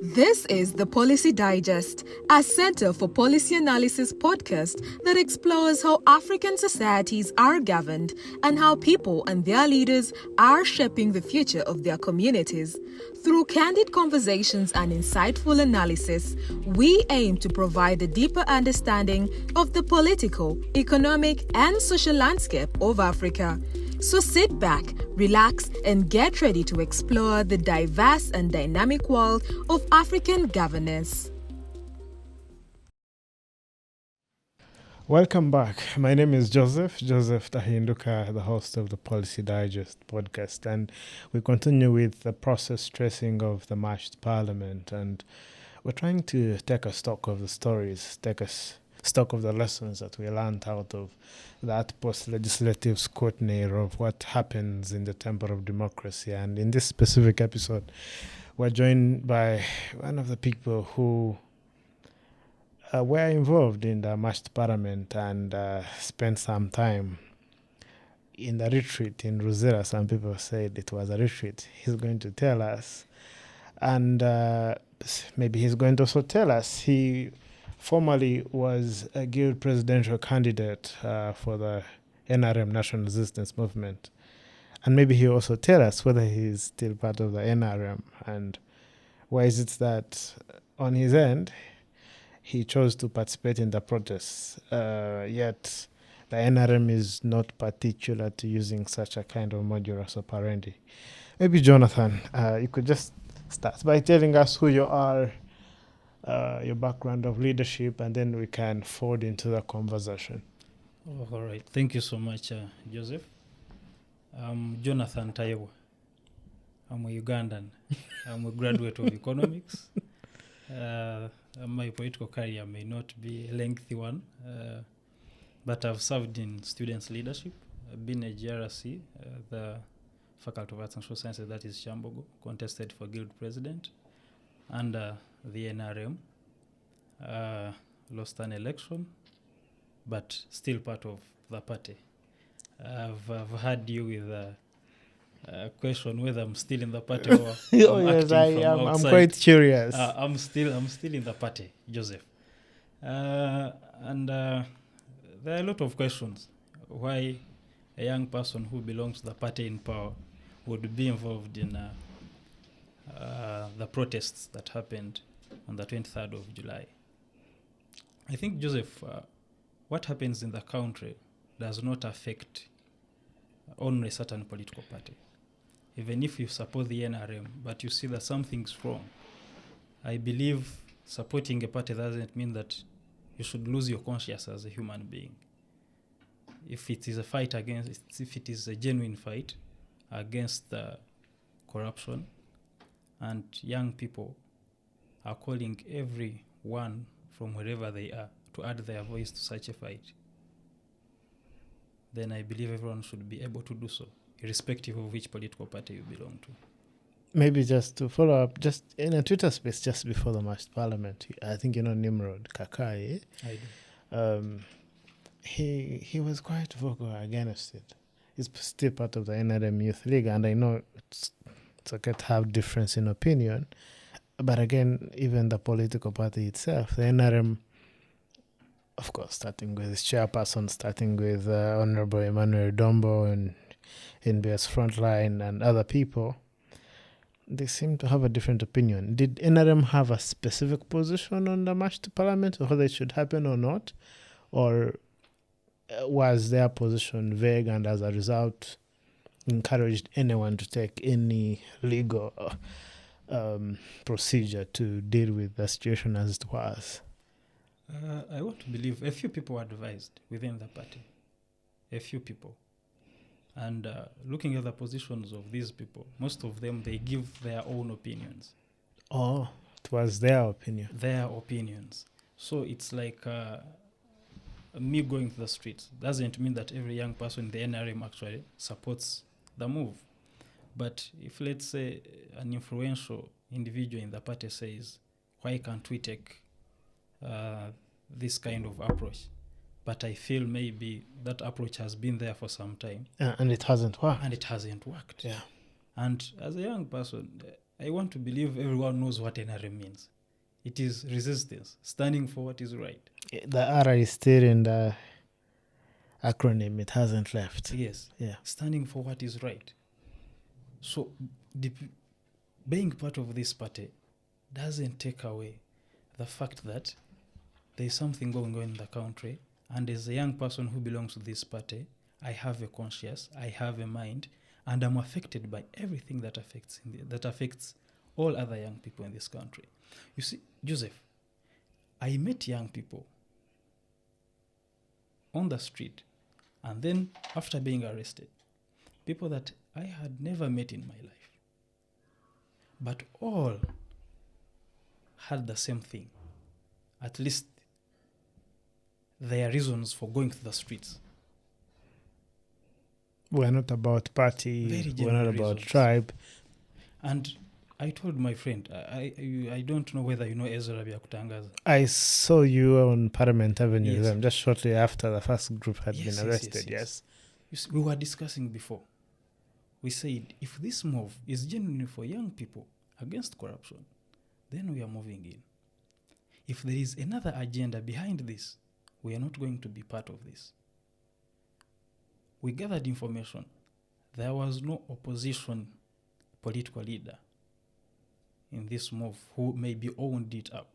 This is the Policy Digest, a Center for Policy Analysis podcast that explores how African societies are governed and how people and their leaders are shaping the future of their communities. Through candid conversations and insightful analysis, we aim to provide a deeper understanding of the political, economic, and social landscape of Africa. So sit back, relax, and get ready to explore the diverse and dynamic world of African governance. Welcome back. My name is Joseph Tahinduka, the host of the Policy Digest podcast, and we continue with the process tracing of the March Parliament, and we're trying to take a stock of the stories, take a stock of the lessons that we learned out of that post-legislative scrutiny of what happens in the temple of democracy. And in this specific episode, we're joined by one of the people who were involved in the March Parliament and spent some time in the retreat in Rosera. Some people said it was a retreat. He's going to tell us. And maybe he's going to also tell us he formerly was a Guild presidential candidate for the NRM National Resistance Movement. And maybe he'll also tell us whether he's still part of the NRM and why is it that on his end he chose to participate in the protests, yet the NRM is not particular to using such a kind of modus operandi. Maybe Jonathan, you could just start by telling us who you are, your background of leadership, and then we can forward into the conversation. All right. Thank you so much, Joseph. I'm Jonathan Taremwa. I'm a Ugandan. I'm a graduate of economics. My political career may not be a lengthy one, but I've served in students' leadership. I've been a GRC, the Faculty of Arts and Social Sciences, that is Shambogo, contested for Guild President under the NRM, lost an election, but still part of the party. I've had you with a question whether I'm still in the party or I'm quite curious. I'm still in the party, Joseph. And there are a lot of questions why a young person who belongs to the party in power would be involved in the protests that happened on the 23rd of July. I think, Joseph, what happens in the country does not affect only a certain political party. Even if you support the NRM, but you see that something's wrong, I believe supporting a party doesn't mean that you should lose your conscience as a human being. If it is a fight against, if it is a genuine fight against corruption, and young people are calling everyone from wherever they are to add their voice to such a fight, then I believe everyone should be able to do so, irrespective of which political party you belong to. Maybe just to follow up, just in a Twitter space just before the March Parliament, I think you know Nimrod Kakai. I do. He was quite vocal against it. He's still part of the NRM Youth League, and I know it's okay to have difference in opinion, but again, even the political party itself, the NRM, of course, starting with its chairperson, starting with Honorable Emmanuel Dombo and NBS Frontline and other people, they seem to have a different opinion. Did NRM have a specific position on the March to Parliament, or whether it should happen or not? Or was their position vague and as a result encouraged anyone to take any legal procedure to deal with the situation as it was? I want to believe a few people were advised within the party. A few people. And looking at the positions of these people, most of them, they give their own opinions. Oh, it was their opinion. Their opinions. So it's like me going to the streets. Doesn't mean that every young person in the NRM actually supports the move. But if, let's say, an influential individual in the party says, why can't we take this kind of approach? But I feel maybe that approach has been there for some time. And it hasn't worked. And it hasn't worked. Yeah. And as a young person, I want to believe everyone knows what NRM means. It is resistance, standing for what is right. The R is still in the acronym. It hasn't left. Yes. Yeah. Standing for what is right. So being part of this party doesn't take away the fact that there is something going on in the country, and as a young person who belongs to this party, I have a conscience, I have a mind, and I'm affected by everything that affects all other young people in this country. You see, Joseph, I met young people on the street, and then after being arrested, people that I had never met in my life, but all had the same thing, at least their reasons for going to the streets. We're not about party. Very We're not genuine about reasons. tribe. And I told my friend, I don't know whether you know Ezra Byakutangaza. I saw you on Parliament Avenue with Yes. them just shortly after the first group had Yes, been yes, arrested. yes, yes. You see, we were discussing before. We said, if this move is genuinely for young people against corruption, then we are moving in. If there is another agenda behind this, we are not going to be part of this. We gathered information. There was no opposition political leader in this move who maybe owned it up.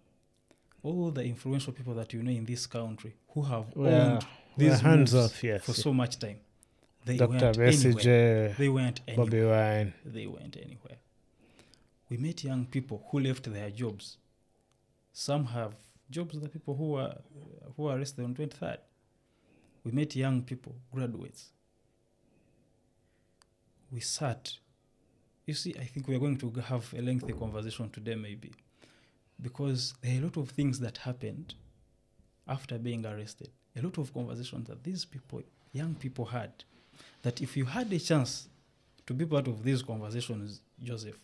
All the influential people that you know in this country who have owned these hands moves off, yes. for so much time, they Dr. went anywhere. Besigye, They went anywhere. Bobby Wine. They went anywhere. We met young people who left their jobs. Some have jobs, the people who were arrested on 23rd. We met young people, graduates. We sat. You see, I think we are going to have a lengthy conversation today maybe, because there are a lot of things that happened after being arrested. A lot of conversations that these people, young people had, that if you had a chance to be part of these conversations, Joseph,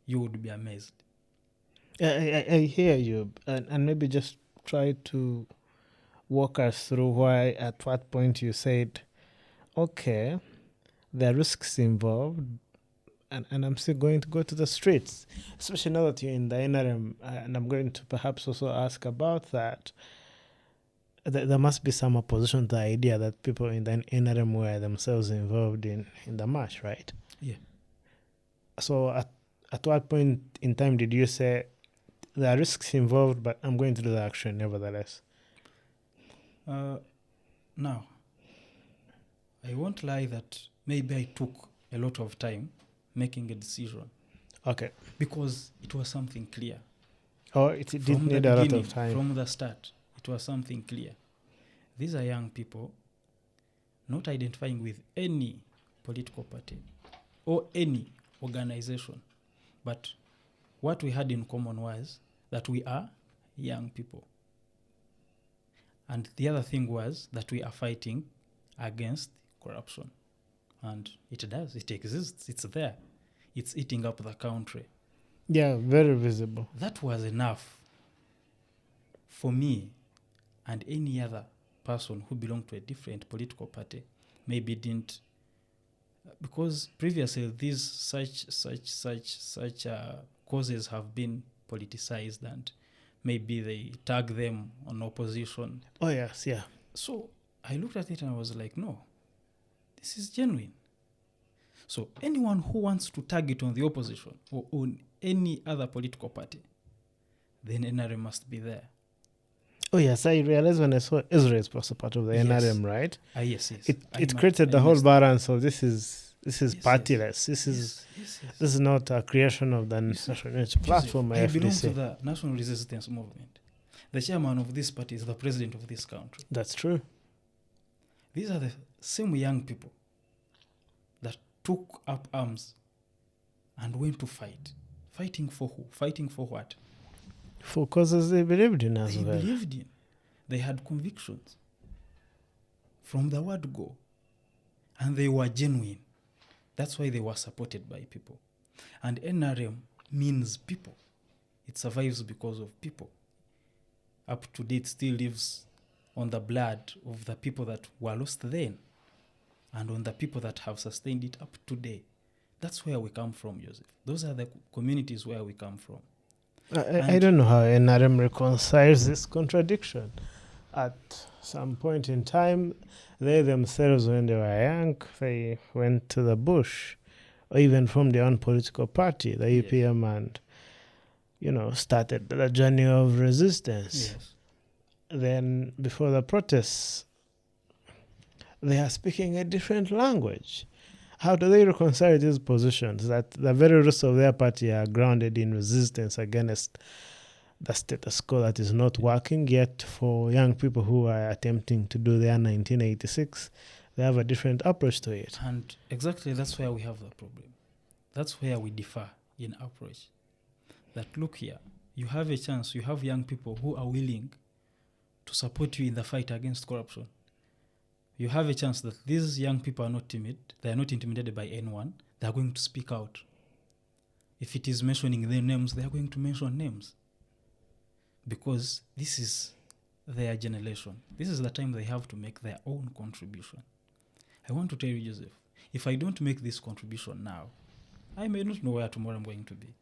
you would be amazed. I hear you. And maybe just try to walk us through why, at what point you said, okay, there are risks involved, and I'm still going to go to the streets, especially now that you're in the NRM, and I'm going to perhaps also ask about that. There must be some opposition to the idea that people in the NRM were themselves involved in the march, right? Yeah. So at what point in time did you say, there are risks involved, but I'm going to do the action nevertheless? Now, I won't lie that maybe I took a lot of time making a decision. Okay. Because it was something clear. Oh, it did From the need a lot beginning, of time. From the start, it was something clear. These are young people not identifying with any political party or any organization. But what we had in common was that we are young people. And the other thing was that we are fighting against corruption. And it exists, it's there. It's eating up the country. Yeah, very visible. That was enough for me and any other person who belonged to a different political party maybe didn't, because previously these such causes have been politicized and maybe they tag them on opposition. Oh, yes, yeah. So I looked at it and I was like, no, this is genuine. So anyone who wants to target on the opposition or on any other political party, then NRM must be there. Oh, yes, I realized when I saw Israel was a part of the Yes. NRM, right? Yes. It created the whole balance of this is partyless. This Yes. is not a creation of the national unity platform. I belong FDC. to the National Resistance Movement. The chairman of this party is the president of this country. That's true. These are the same young people that took up arms and went to fight. Fighting for who? Fighting for what? For causes they believed in as They well. believed in. They had convictions from the word go. And they were genuine. That's why they were supported by people. And NRM means people. It survives because of people. Up to date, still lives on the blood of the people that were lost then and on the people that have sustained it up today. That's where we come from, Joseph. Those are the communities where we come from. I don't know how NRM reconciles this contradiction. At some point in time, they themselves, when they were young, they went to the bush, or even from their own political party, the EPM, and started the journey of resistance. Yes. Then, before the protests, they are speaking a different language. How do they reconcile these positions that the very roots of their party are grounded in resistance against the status quo that is not working, yet for young people who are attempting to do their 1986, they have a different approach to it? And exactly that's where we have the problem. That's where we differ in approach. That look here, you have a chance, you have young people who are willing to support you in the fight against corruption. You have a chance that these young people are not timid, they are not intimidated by anyone, they are going to speak out. If it is mentioning their names, they are going to mention names. Because this is their generation. This is the time they have to make their own contribution. I want to tell you, Joseph, if I don't make this contribution now, I may not know where tomorrow I'm going to be.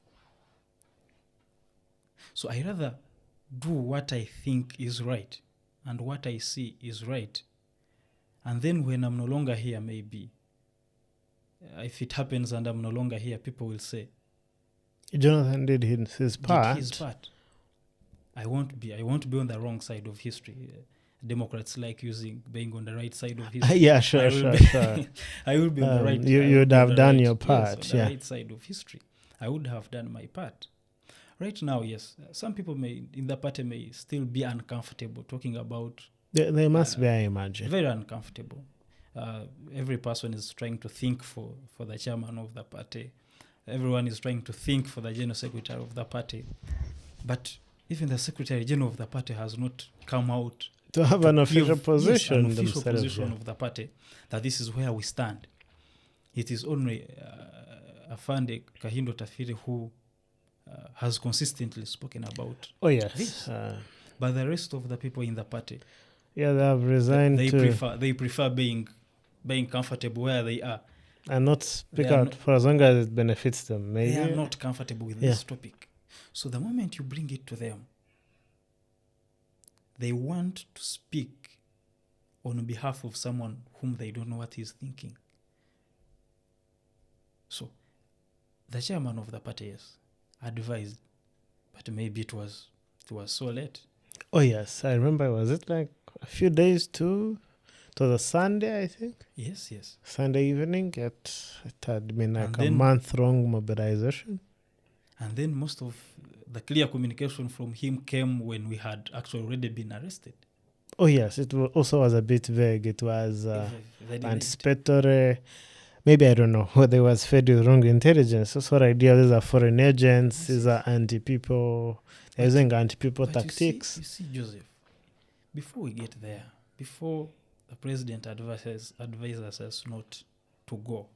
So I rather do what I think is right and what I see is right. And then when I'm no longer here, maybe, if it happens and I'm no longer here, people will say, Jonathan did his part. I won't be on the wrong side of history. Democrats like being on the right side of history. Yeah, sure. I will be on the right. You would have done your part. Yes, on the right side of history. I would have done my part. Right now, yes, some people in the party may still be uncomfortable talking about. They must be, I imagine. Very uncomfortable. Every person is trying to think for the chairman of the party. Everyone is trying to think for the general secretary of the party. But even the secretary general of the party has not come out to have an official position of the party, that this is where we stand. It is only Afande Kahindo Tafiri who has consistently spoken about this. But the rest of the people in the party, they have resigned. They prefer being comfortable where they are and not speak out for as long as it benefits them. Maybe they are not comfortable with this topic. So the moment you bring it to them, they want to speak on behalf of someone whom they don't know what he's thinking. So the chairman of the party advised, but maybe it was so late. Oh yes, I remember. Was it like a few days to the Sunday, I think? Yes. Sunday evening. It had been like a month-long mobilization. And then most of the clear communication from him came when we had actually already been arrested. Oh yes, it also was a bit vague. It was anticipatory. Maybe, I don't know, whether it was fed with wrong intelligence. That's what idea. These are foreign agents. These are anti-people. They're using anti-people tactics. You see, Joseph, before we get there, before the president advises us not to go,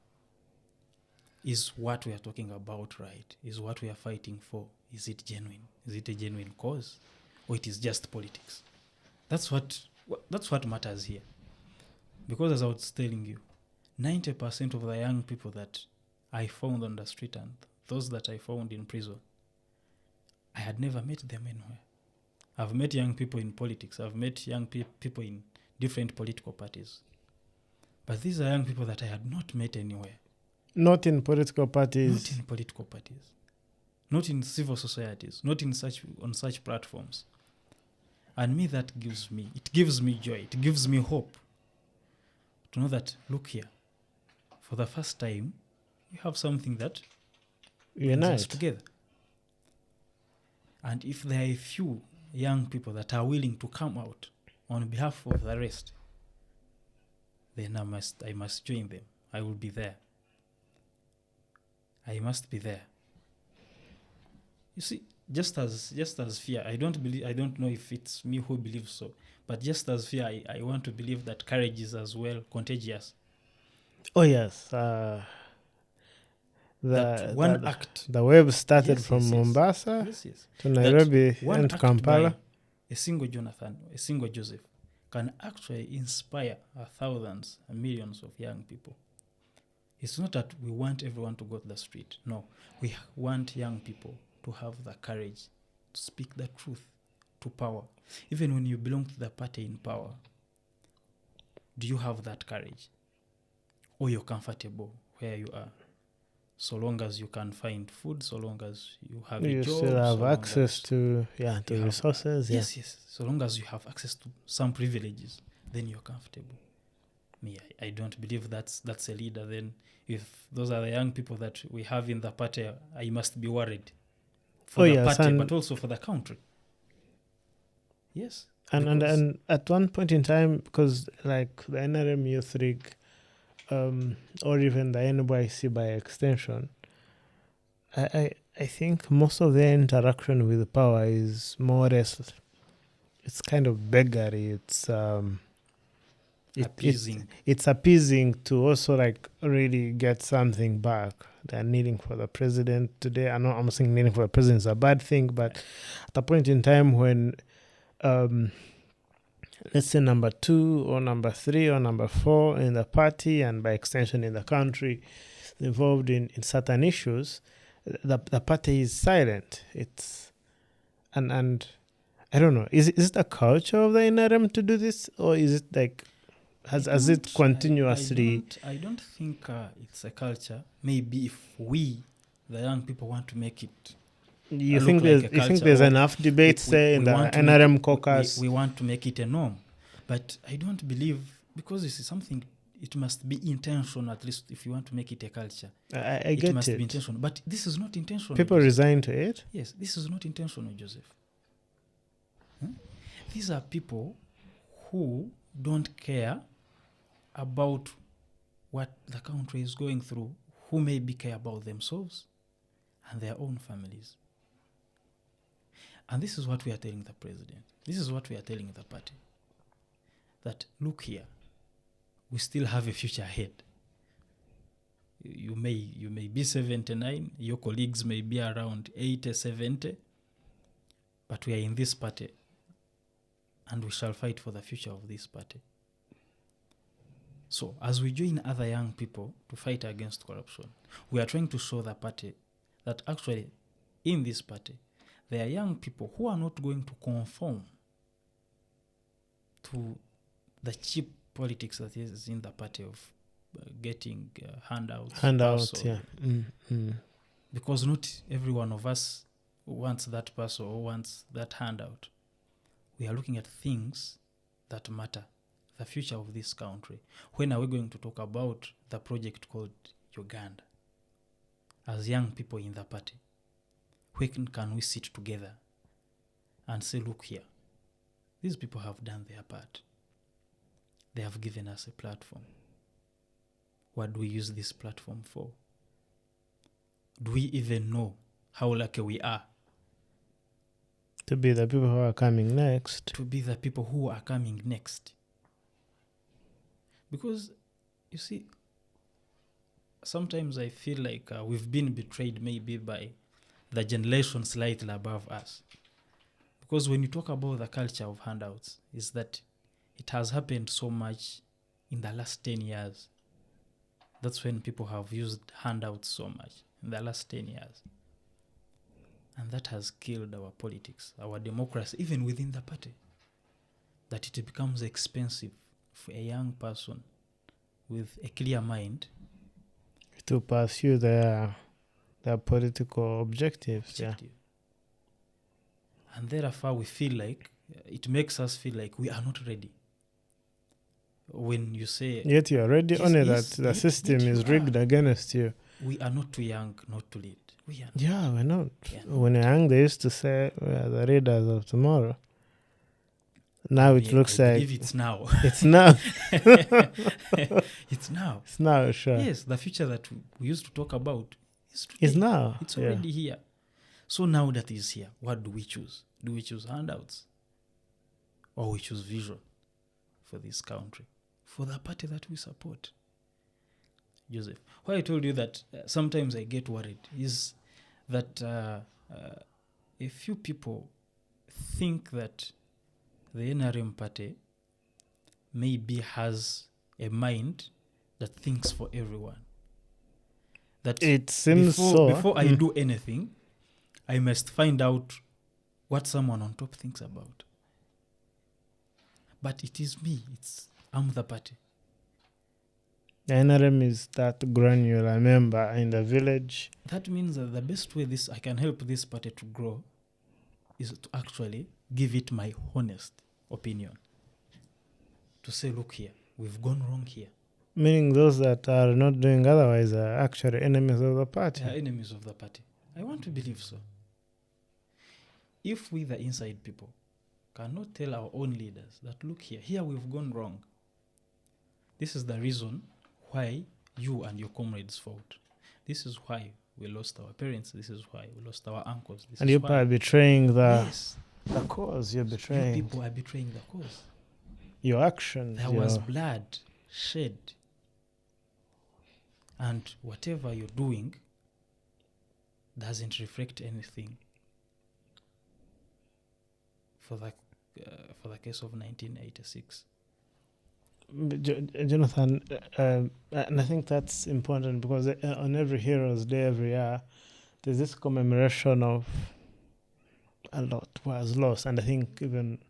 is what we are talking about right? Is what we are fighting for? Is it genuine? Is it a genuine cause? Or it is just politics? That's what matters here. Because as I was telling you, 90% of the young people that I found on the street and those that I found in prison, I had never met them anywhere. I've met young people in politics. I've met young people in different political parties. But these are young people that I had not met anywhere. Not in political parties. Not in political parties. Not in civil societies. Not on such platforms. And that gives me joy. It gives me hope to know that, look here, for the first time, you have something that unites us together. And if there are a few young people that are willing to come out on behalf of the rest, then I must join them. I will be there. I must be there. You see, just as fear, I don't know if it's me who believes so, but just as fear, I want to believe that courage is as well contagious. Oh yes, that act. The wave started from Mombasa to Nairobi and Kampala. A single Jonathan, a single Joseph, can actually inspire thousands and millions of young people. It's not that we want everyone to go to the street. No, we want young people to have the courage to speak the truth to power. Even when you belong to the party in power, do you have that courage? Or you're comfortable where you are? So long as you can find food, so long as you have a You job, still have so long access as to you have- resources. Yes. So long as you have access to some privileges, then you're comfortable. Me, I don't believe that's a leader. Then if those are the young people that we have in the party, I must be worried for the party, but also for the country. Yes. And at one point in time, because like the NRM Youth League, or even the NYC by extension, I think most of their interaction with power is more or less, it's kind of beggary. It's Appeasing. It's appeasing to also like really get something back. They're kneeling for the president today. I'm saying kneeling for the president is a bad thing, but at a point in time when let's say number 2 or number 3 or number 4 in the party and by extension in the country involved in certain issues, the party is silent. It's and I don't know. Is it a culture of the NRM to do this, or is it like has it continuously? I don't think it's a culture. Maybe if we, the young people, want to make it. You think there's enough debate, say, in the NRM caucus? We want to make it a norm, but I don't believe, because this is something. It must be intentional, at least if you want to make it a culture. I get it. It must be intentional, but this is not intentional. People resign to it. Yes, this is not intentional, Joseph. These are people who don't care about what the country is going through, who maybe care about themselves and their own families. And this is what we are telling the president. This is what we are telling the party. That, look here, we still have a future ahead. You may be 79, your colleagues may be around 80, 70, but we are in this party, and we shall fight for the future of this party. So, as we join other young people to fight against corruption, we are trying to show the party that actually, in this party, there are young people who are not going to conform to the cheap politics that is in the party of getting handouts. Yeah. Because not every one of us wants that parcel or wants that handout. We are looking at things that matter, the future of this country. When are we going to talk about the project called Uganda? As young people in the party, when can we sit together and say, look here, these people have done their part. They have given us a platform. What do we use this platform for? Do we even know how lucky we are to be the people who are coming next? To be the people who are coming next. Because, you see, sometimes I feel like we've been betrayed maybe by the generation slightly above us. Because when you talk about the culture of handouts, is that it has happened so much in the last 10 years. That's when people have used handouts so much, in the last 10 years. And that has killed our politics, our democracy, even within the party. That it becomes expensive for a young person with a clear mind to pursue their political objectives. Yeah. And therefore we feel like, it makes us feel like we are not ready. When you say... Yet you are ready, only that the system is rigged against you. We are not too young not to lead. We are not. Yeah, we're not. When you're young, they used to say we are the leaders of tomorrow. Now it looks like... I believe it's now. It's now. It's now. It's now, sure. Yes, the future that we used to talk about is today. It's now. It's already here. So now that is here, what do we choose? Do we choose handouts? Or we choose vision for this country? For the party that we support? Joseph, why I told you that sometimes I get worried is that a few people think that the NRM party maybe has a mind that thinks for everyone. That It seems so. Before I do anything, I must find out what someone on top thinks about. But it is me. I'm the party. The NRM is that granular member in the village. That means that the best way I can help this party to grow is to actually give it my honest opinion. To say, look here, we've gone wrong here. Meaning those that are not doing otherwise are actually enemies of the party. They are enemies of the party. I want to believe so. If we, the inside people, cannot tell our own leaders that, look here we've gone wrong. This is the reason why you and your comrades fought. This is why we lost our parents. This is why we lost our uncles. And you are betraying the yes, cause. You're betraying. You people are betraying the cause. Your actions. There was blood shed. And whatever you're doing doesn't reflect anything. For the case of 1986. Jonathan, and I think that's important because on every Heroes Day every year, there's this commemoration of a lot was lost. And I think even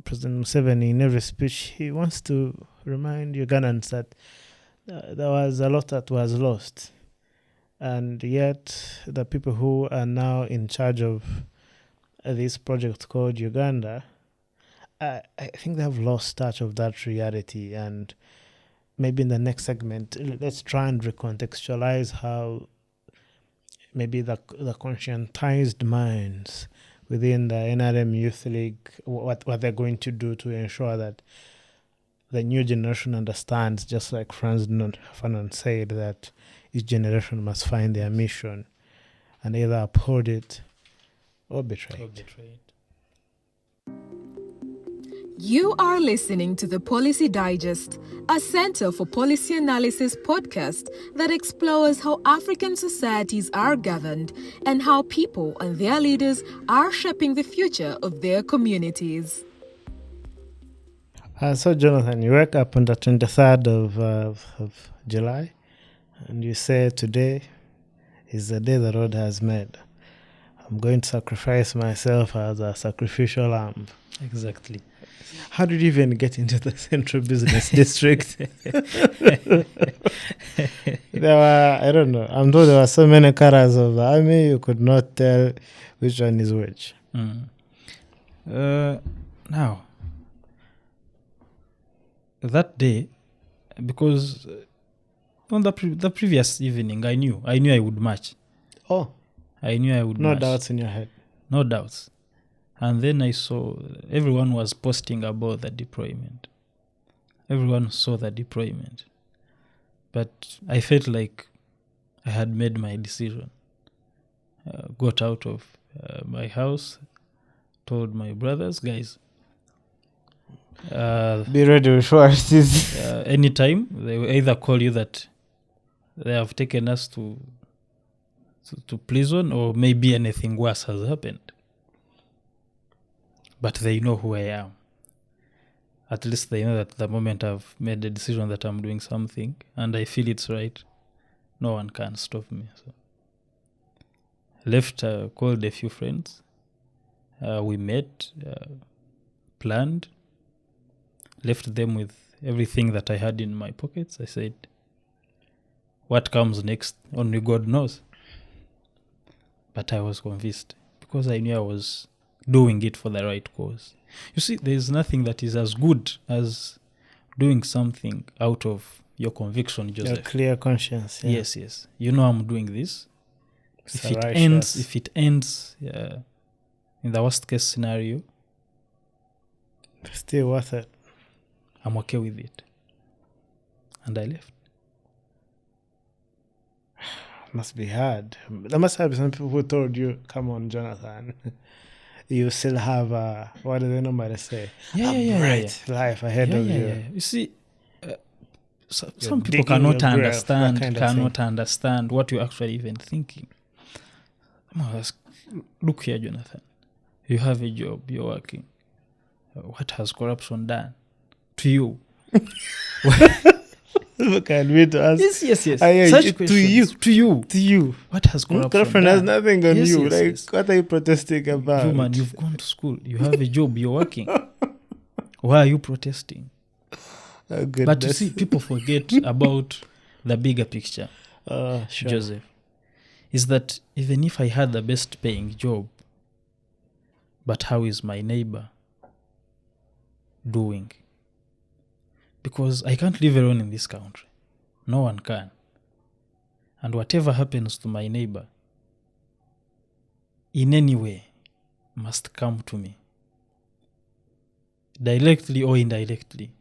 President Museveni, in every speech, he wants to remind Ugandans that there was a lot that was lost. And yet, the people who are now in charge of this project called Uganda, I think they have lost touch of that reality. And maybe in the next segment, let's try and recontextualize how maybe the conscientized minds within the NRM Youth League, what they're going to do to ensure that the new generation understands, just like Franz Fanon said, that each generation must find their mission and either uphold it or betray it. You are listening to the Policy Digest, a Center for Policy Analysis podcast that explores how African societies are governed and how people and their leaders are shaping the future of their communities. So, Jonathan, you wake up on the 23rd of July and you say, today is the day the Lord has made. I'm going to sacrifice myself as a sacrificial lamb. Exactly. How did you even get into the Central Business District? There were, I don't know, I'm told there were so many colors of the army, you could not tell which one is which. Now, that day, because on the previous evening, I knew I would march. Oh. I knew I would march. No doubts in your head? No doubts. And then I saw everyone was posting about the deployment. Everyone saw the deployment. But I felt like I had made my decision. Got out of my house, told my brothers, guys, be ready with what is. Anytime, they will either call you that they have taken us to prison, or maybe anything worse has happened. But they know who I am. At least they know that the moment I've made a decision that I'm doing something and I feel it's right, no one can stop me. So left, called a few friends. We met, planned, left them with everything that I had in my pockets. I said, what comes next, only God knows. But I was convinced because I knew I was doing it for the right cause. You see, there is nothing that is as good as doing something out of your conviction, Joseph. Your clear conscience. Yeah. Yes. You know I'm doing this. If it ends in the worst case scenario, still worth it. I'm okay with it. And I left. Must be hard. There must have been some people who told you, come on, Jonathan, you still have what do they normally say? A bright life ahead of you. Yeah. You see, some people cannot understand what you're actually even thinking. Look here, Jonathan. You have a job, you're working. What has corruption done to you? Can we to ask? Yes. Such questions. To you. What has corruption Girlfriend has done? nothing on you. Yes. What are you protesting about? You, man, you've gone to school. You have a job. You're working. Why are you protesting? Oh, but you see, people forget about the bigger picture, sure. Joseph. Is that even if I had the best paying job, but how is my neighbor doing? Because I can't live alone in this country. No one can. And whatever happens to my neighbor, in any way, must come to me. Directly or indirectly.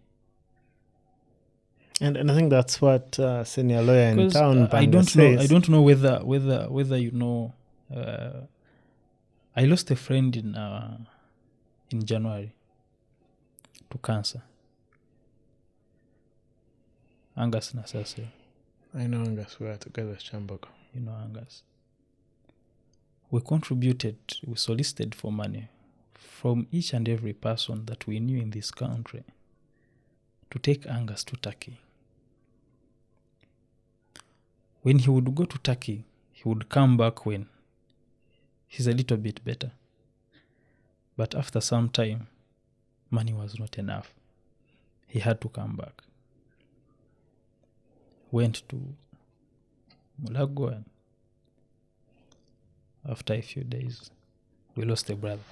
And I think that's what senior lawyer in town I don't says. know. I don't know whether you know. I lost a friend in January to cancer. Angus Nasase. I know Angus. We are together, Chamboko. You know Angus. We solicited for money from each and every person that we knew in this country to take Angus to Turkey. When he would go to Turkey, he would come back when he's a little bit better. But after some time, money was not enough. He had to come back. Went to Mulago, and after a few days, we lost a brother.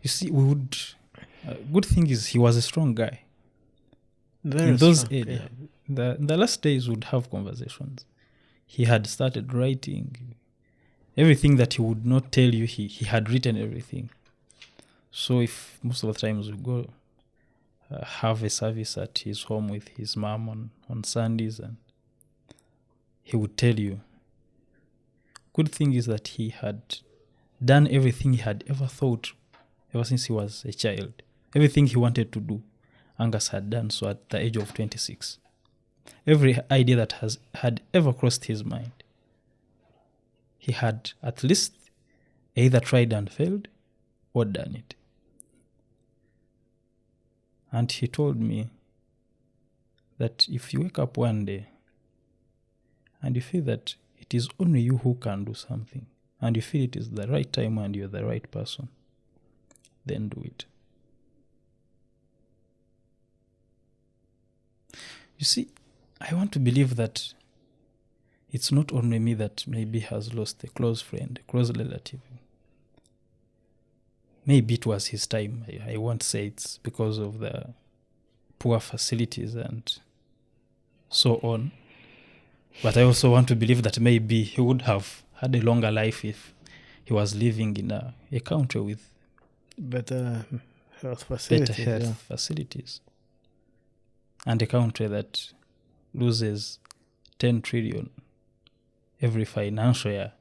You see, we would... good thing is he was a strong guy. Very in those strong, areas. Yeah. The last days would have conversations. He had started writing. Everything that he would not tell you, he had written everything. So if most of the times we go have a service at his home with his mom on Sundays, and he would tell you. Good thing is that he had done everything he had ever thought ever since he was a child. Everything he wanted to do, Angus had done so at the age of 26. Every idea that had ever crossed his mind, he had at least either tried and failed or done it. And he told me that if you wake up one day and you feel that it is only you who can do something, and you feel it is the right time and you're the right person, then do it. You see, I want to believe that it's not only me that maybe has lost a close friend, a close relative. Maybe it was his time. I won't say it's because of the poor facilities and so on. But I also want to believe that maybe he would have had a longer life if he was living in a country with better health facilities. And a country that loses 10 trillion every financial year.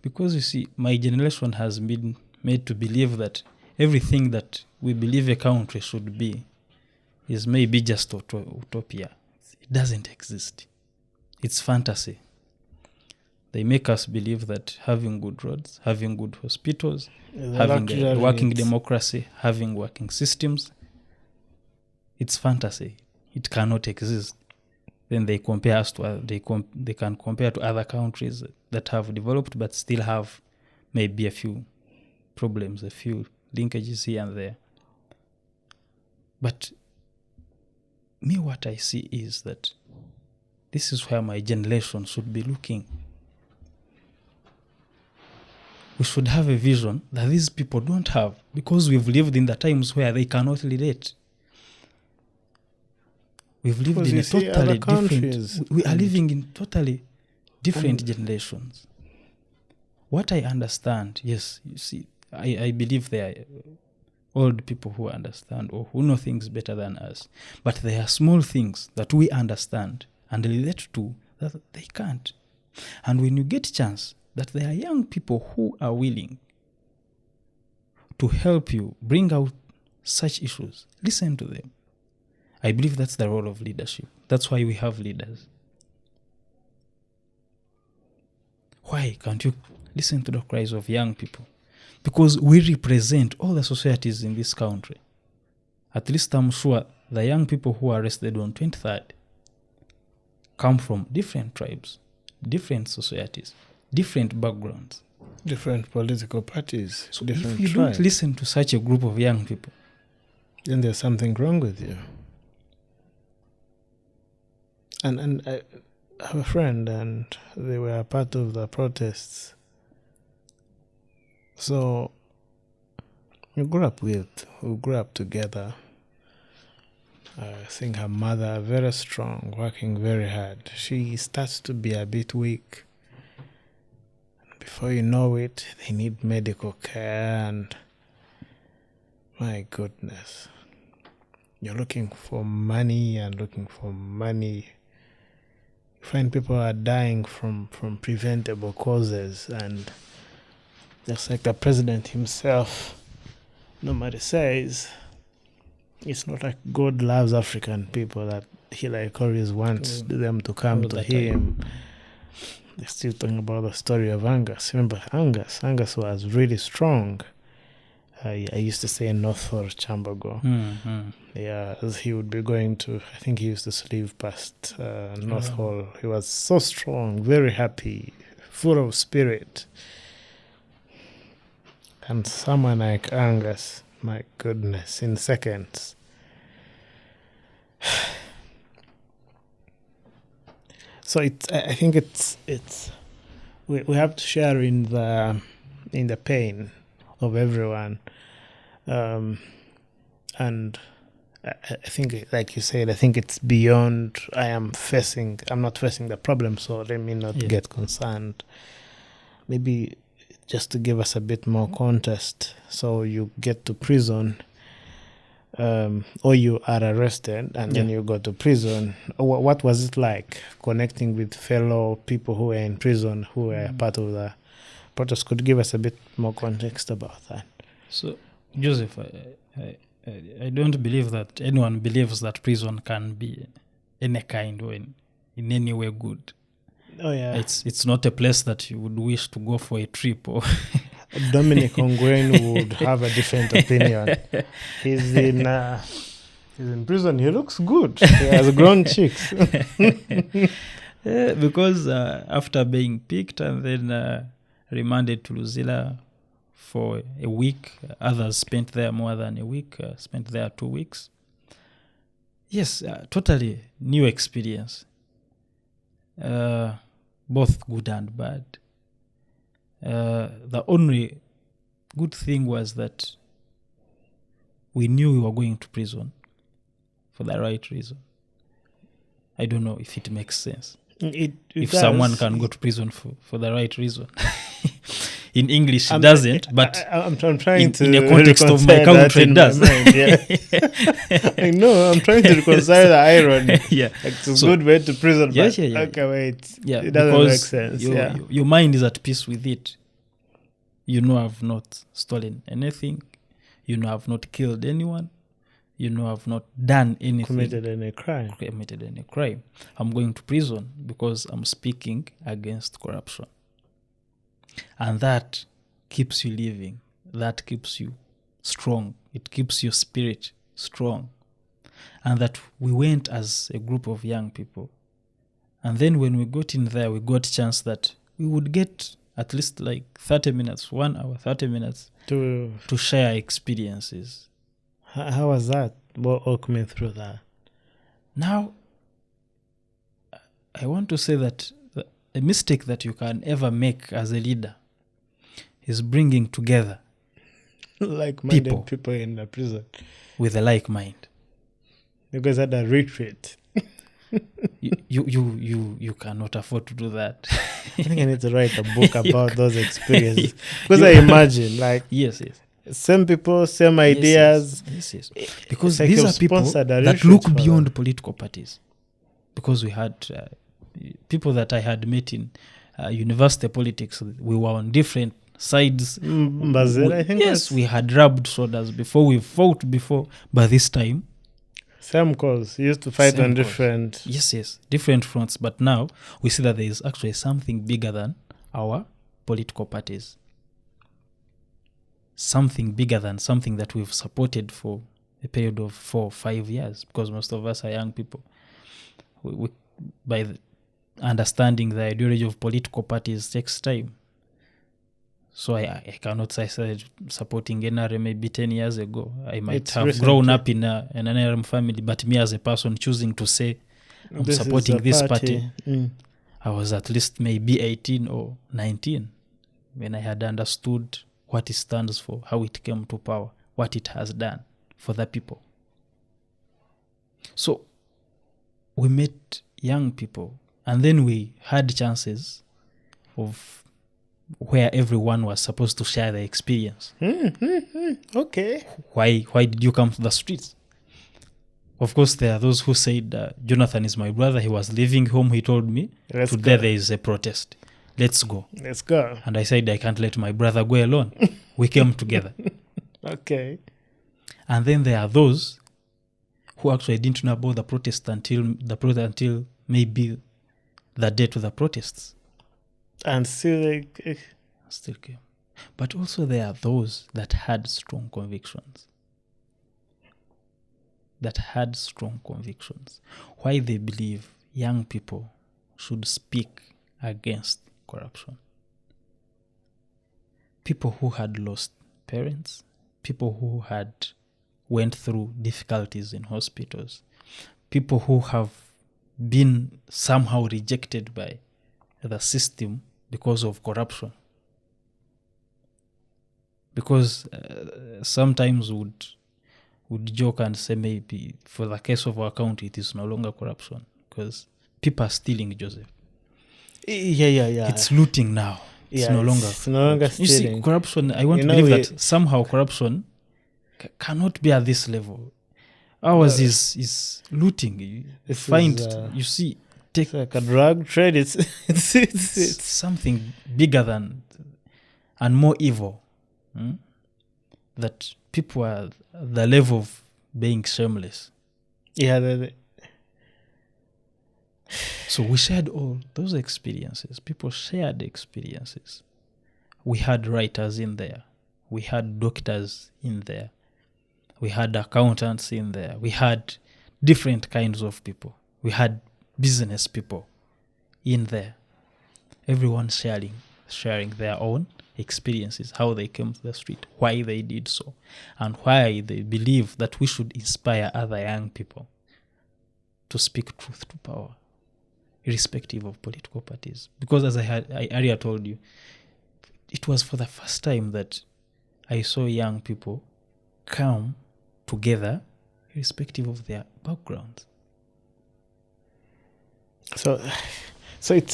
Because you see, my generation has been made to believe that everything that we believe a country should be is maybe just utopia. It doesn't exist. It's fantasy. They make us believe that having good roads, having good hospitals, having a working democracy, having working systems, it's fantasy. It cannot exist. Then they compare us to they can compare to other countries that have developed but still have maybe a few problems, a few linkages here and there. But me, what I see is that this is where my generation should be looking. We should have a vision that these people don't have, because we've lived in the times where they cannot relate. We've lived in a totally different... We are living in totally different generations. What I understand, yes, you see, I believe there are old people who understand or who know things better than us. But there are small things that we understand and relate to that they can't. And when you get a chance that there are young people who are willing to help you bring out such issues, listen to them. I believe that's the role of leadership. That's why we have leaders. Why can't you listen to the cries of young people? Because we represent all the societies in this country. at least I'm sure the young people who are arrested on 23rd come from different tribes, different societies, different backgrounds. Different political parties, So different if you tribes. don't listen to such a group of young people, then there's something wrong with you. And I have a friend, and they were part of the protests. So we grew up together. I think her mother, very strong, working very hard. She starts to be a bit weak. Before you know it, they need medical care, and my goodness, you're looking for money and looking for money. You find people are dying from preventable causes, and just like the president himself normally says, it's not like God loves African people that he like always wants them to come to him. They're still talking about the story of Angus. Remember Angus? Angus was really strong. I used to stay in Northford, Chambergo. Yeah, as he would be going to, I think he used to sleep past North Hall. He was so strong, very happy, full of spirit. And someone like Angus, my goodness, in seconds. So I think we have to share in the pain of everyone, and I think, like you said, I think it's beyond. I'm not facing the problem, so let me not get concerned. Maybe just to give us a bit more context. So you get to prison, or you are arrested, and then you go to prison. What was it like connecting with fellow people who were in prison, who were part of the protest? Could you give us a bit more context about that? So, Joseph, I don't believe that anyone believes that prison can be any kind or in any way good. Oh yeah, it's not a place that you would wish to go for a trip. Or Dominic Ongwen would have a different opinion. He's in prison. He looks good. He has grown cheeks. Because after being picked and then remanded to Luzila for a week, others spent there more than a week, spent there 2 weeks. Yes, totally new experience. Both good and bad. The only good thing was that we knew we were going to prison for the right reason. I don't know if it makes sense. If someone can go to prison for the right reason. In English, it doesn't, but I'm trying to in the context of my country, it does. I know, I'm trying to reconcile the irony. Yeah. Like, it's a good way to prison, but yeah. okay, wait. Yeah, it doesn't make sense. Your mind is at peace with it. You know I've not stolen anything. You know I've not killed anyone. You know I've not done anything. Committed any crime. I'm going to prison because I'm speaking against corruption. And that keeps you living. That keeps you strong. It keeps your spirit strong. And that we went as a group of young people. And then when we got in there, we got a chance that we would get at least like 30 minutes, 1 hour, 30 minutes to share experiences. How was that? Walk me through that. Now, I want to say that a mistake that you can ever make as a leader is bringing together like-minded people in the prison with a like mind. You guys had a retreat. You cannot afford to do that. I think I need to write a book about those experiences, because I imagine yes. Same people, same ideas. Yes. Because like these are people that look beyond political parties. Because we had people that I had met in university politics. We were on different sides. I think we had rubbed shoulders before. We fought before. But this time, same cause. You used to fight on different... Yes. Different fronts. But now, we see that there is actually something bigger than our political parties. Something bigger than something that we've supported for a period of 4 or 5 years, because most of us are young people. We by understanding the ideology of political parties takes time. So I cannot say I started supporting NRM maybe 10 years ago. I might have grown up in an NRM family, but me as a person choosing to say I'm supporting this party, I was at least maybe 18 or 19 when I had understood what it stands for, how it came to power, what it has done for the people. So we met young people, and then we had chances of where everyone was supposed to share their experience. Okay. Why did you come to the streets? Of course, there are those who said, Jonathan is my brother. He was leaving home. He told me, today there is a protest. Let's go. Let's go. And I said, I can't let my brother go alone. We came together. Okay. And then there are those who actually didn't know about the protest until maybe the day to the protests. And still came. But also there are those that had strong convictions. Why they believe young people should speak against corruption. People who had lost parents, people who had went through difficulties in hospitals, people who have been somehow rejected by the system because of corruption. Because sometimes would joke and say maybe for the case of our country it is no longer corruption because people are stealing, Joseph. Yeah. It's looting now. It's no longer stealing. You see, corruption, I want to believe that somehow corruption cannot be at this level. Ours is looting. You see, it's like a drug trade. It's something bigger than and more evil. That people are at the level of being shameless. Yeah. So we shared all those experiences. People shared experiences. We had writers in there. We had doctors in there. We had accountants in there. We had different kinds of people. We had business people in there. Everyone sharing their own experiences, how they came to the street, why they did so, and why they believe that we should inspire other young people to speak truth to power, irrespective of political parties. Because as I earlier told you, it was for the first time that I saw young people come together, irrespective of their backgrounds. So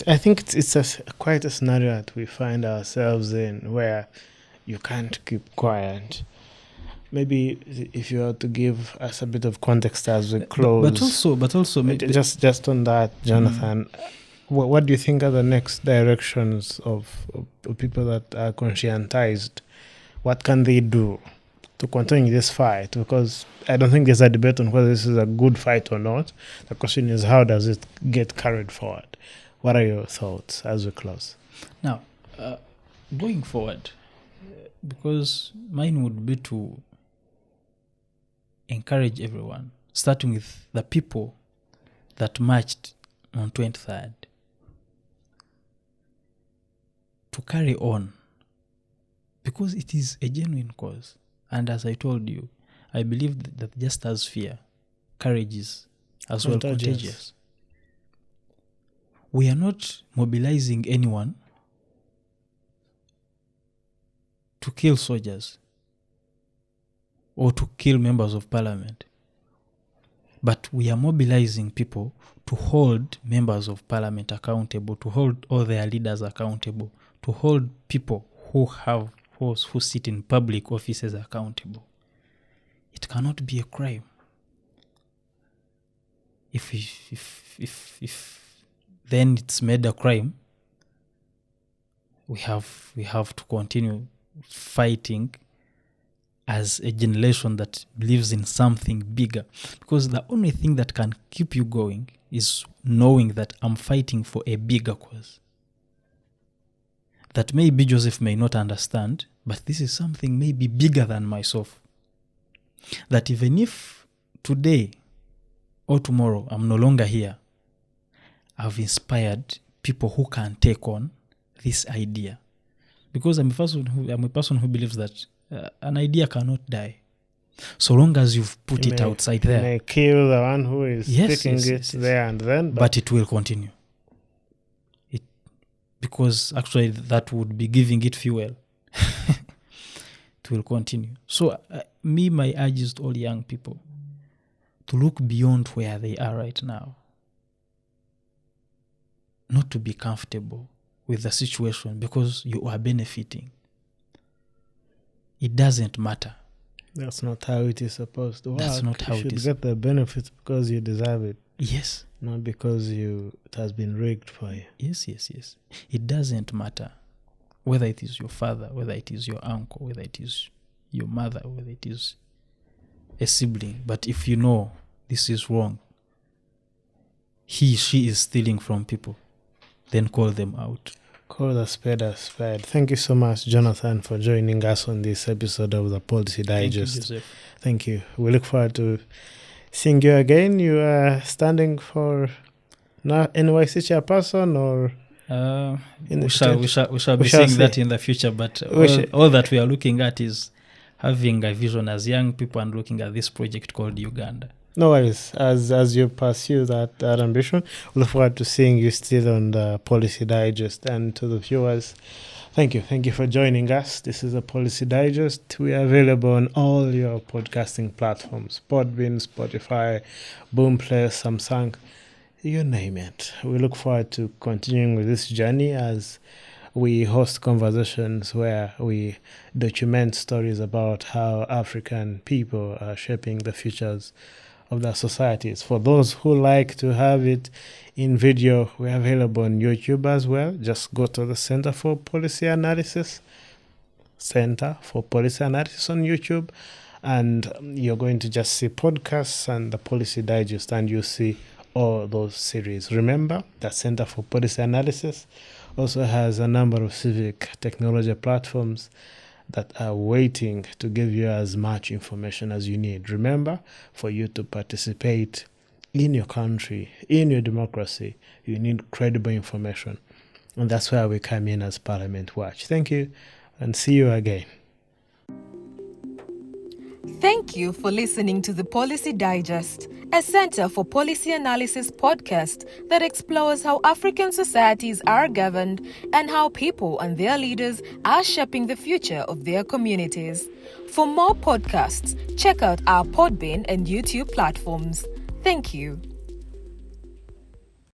I think it's quite a scenario that we find ourselves in where you can't keep quiet. Maybe if you were to give us a bit of context as we close. But also maybe just on that, Jonathan, what do you think are the next directions of people that are conscientized? What can they do to continue this fight? Because I don't think there's a debate on whether this is a good fight or not. The question is, how does it get carried forward? What are your thoughts as we close? Now, going forward, because mine would be to encourage everyone, starting with the people that marched on 23rd, to carry on, because it is a genuine cause. And as I told you, I believe that just as fear, courage is as well contagious. We are not mobilizing anyone to kill soldiers or to kill members of parliament, but we are mobilizing people to hold members of parliament accountable, to hold all their leaders accountable, to hold people who sit in public offices accountable. It cannot be a crime if then it's made a crime. We have to continue fighting as a generation that believes in something bigger, because the only thing that can keep you going is knowing that I'm fighting for a bigger cause that maybe Joseph may not understand, but this is something maybe bigger than myself. that even if today or tomorrow I'm no longer here, I've inspired people who can take on this idea. Because I'm a person who believes that an idea cannot die. So long as you've put it outside there. You may kill the one who is sticking it there and then. But it will continue. Because actually that would be giving it fuel. It will continue. So my urge is to all young people to look beyond where they are right now. Not to be comfortable with the situation because you are benefiting. It doesn't matter. That's not how it is supposed to work. That's not how it is. You should get the benefits because you deserve it. Yes. Not because it has been rigged for you. Yes. It doesn't matter whether it is your father, whether it is your uncle, whether it is your mother, whether it is a sibling. But if you know this is wrong, she is stealing from people, then call them out. Call the spade a spade. Thank you so much, Jonathan, for joining us on this episode of the Policy Digest. Thank you, Joseph. Thank you. We look forward to seeing you again. You are standing for NYC chairperson or we shall be seeing that in the future, but all that we are looking at is having a vision as young people and looking at this project called Uganda. No worries. As you pursue that ambition, we look forward to seeing you still on the Policy Digest. And to the viewers, thank you. Thank you for joining us. This is the Policy Digest. We are available on all your podcasting platforms: Podbean, Spotify, Boomplay, Samsung, you name it. We look forward to continuing with this journey as we host conversations where we document stories about how African people are shaping the futures of their societies. For those who like to have it in video, we're available on YouTube as well. Just go to the Center for Policy Analysis on YouTube, and you're going to just see podcasts and the Policy Digest, and you see all those series. Remember, the Center for Policy Analysis also has a number of civic technology platforms that are waiting to give you as much information as you need. Remember, for you to participate in your country, in your democracy, you need credible information. And that's where we come in as Parliament Watch. Thank you, and see you again. Thank you for listening to the Policy Digest, a Center for Policy Analysis podcast that explores how African societies are governed and how people and their leaders are shaping the future of their communities. For more podcasts, check out our Podbean and YouTube platforms. Thank you.